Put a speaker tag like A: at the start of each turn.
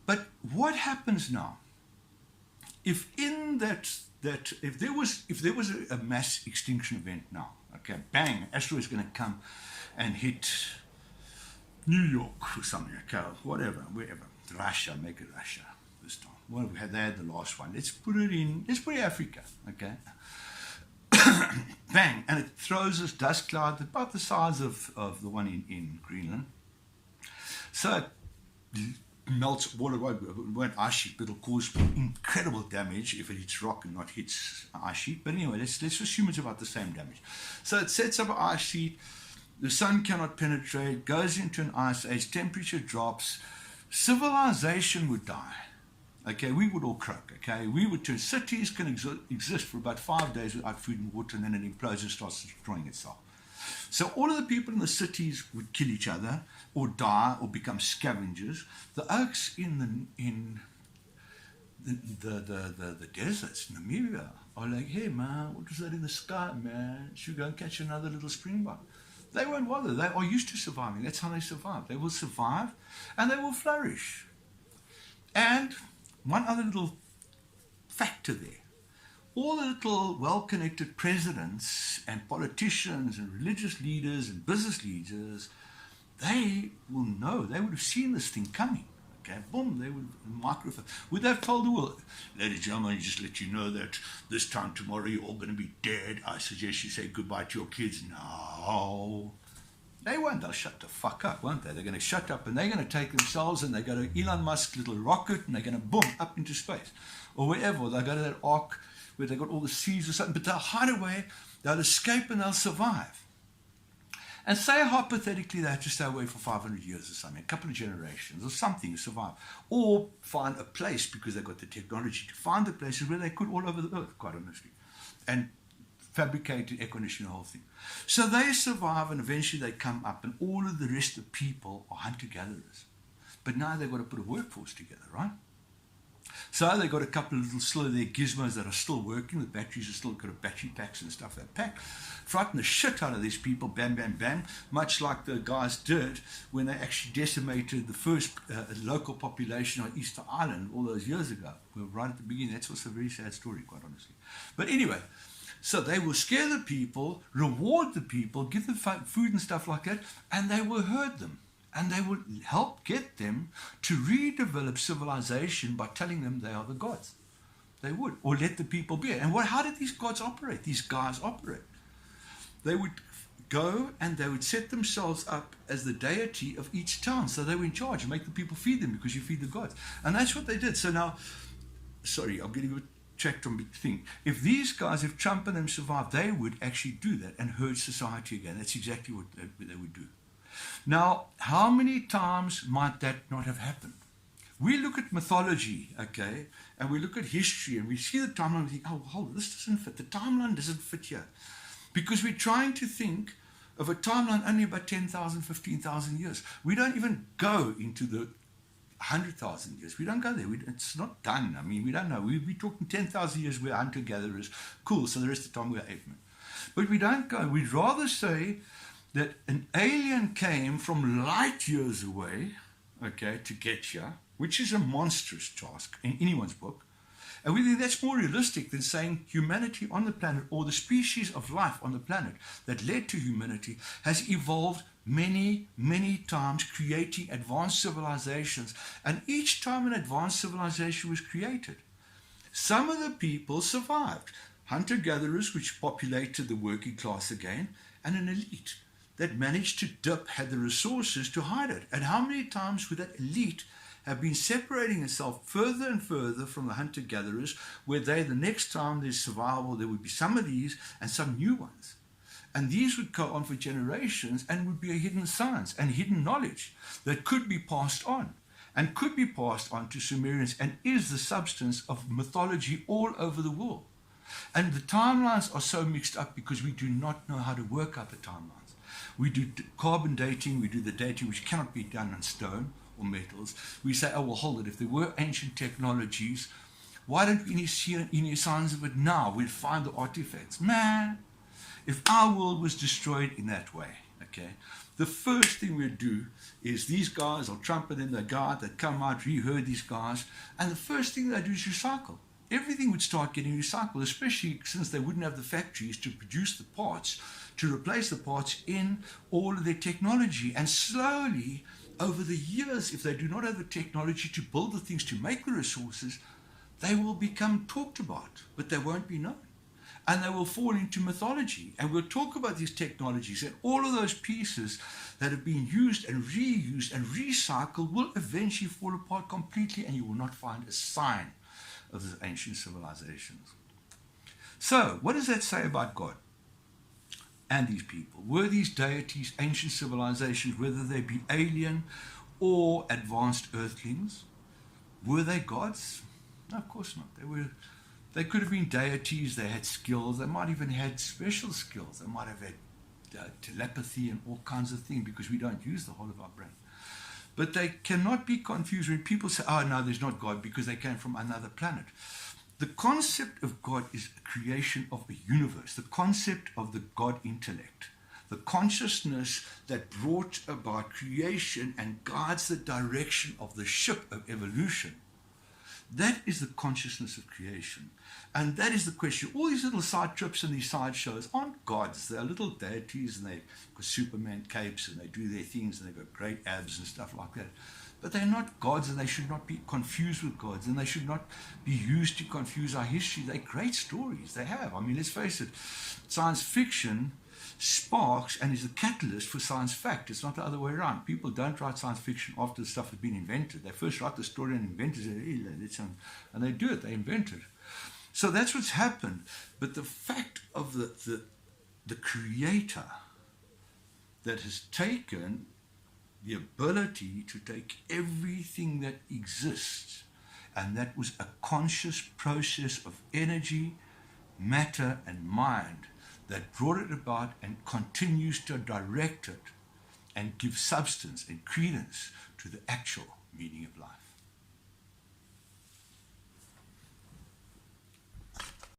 A: But what happens now? If in if there was a mass extinction event now, okay, bang, asteroid is going to come and hit New York or something, okay, whatever, wherever, Russia, make it Russia this time. Well, they had the last one. Let's put it Africa, okay. Bang, and it throws this dust cloud about the size of the one in Greenland. So it melts water, it won't ice sheet, but it'll cause incredible damage if it hits rock and not hits ice sheet. But anyway, let's assume it's about the same damage. So it sets up an ice sheet, the sun cannot penetrate, goes into an ice age, temperature drops, civilization would die. Okay, we would all croak, okay? We would turn, cities can exist for about 5 days without food and water, and then it implodes and starts destroying itself. So all of the people in the cities would kill each other, or die, or become scavengers. The oaks in the deserts, Namibia, are like, hey man, what was that in the sky, man? Should we go and catch another little springbok? They won't bother. They are used to surviving. That's how they survive. They will survive, and they will flourish. And one other little factor there. All the little well-connected presidents and politicians and religious leaders and business leaders, they will know. They would have seen this thing coming. Okay, boom, they would microphone. Would they have told the world, ladies and gentlemen, just let you know that this time tomorrow you're all going to be dead. I suggest you say goodbye to your kids. No. They won't. They'll shut the fuck up, won't they? They're going to shut up, and they're going to take themselves and they go to Elon Musk's little rocket, and they're going to boom up into space or wherever. They'll go to that ark where they've got all the seas or something, but they'll hide away, they'll escape, and they'll survive. And say hypothetically they have to stay away for 500 years or something, a couple of generations or something to survive, or find a place because they've got the technology to find the places where they could all over the earth, quite honestly, and fabricated air conditioning, the whole thing. So they survive, and eventually they come up, and all of the rest of the people are hunter-gatherers. But now they've got to put a workforce together, right? So they've got a couple of little slow there gizmos that are still working. The batteries are still got battery packs and stuff they pack. Frighten the shit out of these people, bam, bam, bam, much like the guys did when they actually decimated the first local population on Easter Island all those years ago. Well, right at the beginning. That's also a very sad story, quite honestly. But anyway, so they will scare the people, reward the people, give them food and stuff like that, and they will herd them. And they will help get them to redevelop civilization by telling them they are the gods. They would, or let the people be. And how did these gods operate? These guys operate. They would go and they would set themselves up as the deity of each town. So they were in charge and make the people feed them because you feed the gods. And that's what they did. So now, sorry, I'm getting a bit checked on big thing. If these guys, if Trump and them survived, they would actually do that and herd society again. That's exactly what they would do. Now, how many times might that not have happened? We look at mythology, okay, and we look at history, and we see the timeline and think, oh, hold on, this doesn't fit. The timeline doesn't fit here. Because we're trying to think of a timeline only about 10,000, 15,000 years. We don't even go into the 100,000 years. We don't go there. It's not done. I mean, we don't know. We're talking 10,000 years, we're hunter-gatherers. Cool, so the rest of the time we're apemen. But we don't go. We'd rather say that an alien came from light years away, okay, to get here, which is a monstrous task in anyone's book. And we think that's more realistic than saying humanity on the planet, or the species of life on the planet that led to humanity, has evolved many, many times, creating advanced civilizations. And each time an advanced civilization was created, some of the people survived. Hunter-gatherers, which populated the working class again, and an elite that managed to dip, had the resources to hide it. And how many times would that elite have been separating itself further and further from the hunter-gatherers, where the next time there's survival, there would be some of these and some new ones. And these would go on for generations and would be a hidden science and hidden knowledge that could be passed on, and could be passed on to Sumerians, and is the substance of mythology all over the world. And the timelines are so mixed up because we do not know how to work out the timelines. We do carbon dating, we do the dating which cannot be done on stone or metals. We say, oh, well, hold it, if there were ancient technologies, why don't we see any signs of it now? We'd find the artifacts. Man, if our world was destroyed in that way, okay, the first thing we'd do is these guys will trumpet in the guard that come out, reheard these guys, and the first thing they do is recycle. Everything would start getting recycled, especially since they wouldn't have the factories to produce the parts, to replace the parts in all of their technology. And slowly, over the years, if they do not have the technology to build the things to make the resources, they will become talked about, but they won't be known. And they will fall into mythology. And we'll talk about these technologies, and all of those pieces that have been used and reused and recycled will eventually fall apart completely, and you will not find a sign of the ancient civilizations. So, what does that say about God and these people? Were these deities ancient civilizations, whether they be alien or advanced earthlings? Were they gods? No, of course not. They could have been deities. They had skills. They might even had special skills. They might have had telepathy and all kinds of things, because we don't use the whole of our brain. But they cannot be confused when people say, oh, no, there's not God, because they came from another planet. The concept of God is a creation of a universe, the concept of the God intellect, the consciousness that brought about creation and guides the direction of the ship of evolution. That is the consciousness of creation. And that is the question. All these little side trips and these side shows aren't gods. They're little deities, and they've got Superman capes, and they do their things, and they've got great abs and stuff like that. But they're not gods, and they should not be confused with gods, and they should not be used to confuse our history. They're great stories. They have. I mean, let's face it. Science fiction sparks and is the catalyst for science fact. It's not the other way around. People don't write science fiction after the stuff has been invented. They first write the story and invent it, and they do it. They invent it. So that's what's happened. But the fact of the creator that has taken the ability to take everything that exists, and that was a conscious process of energy, matter, and mind that brought it about and continues to direct it and give substance and credence to the actual meaning of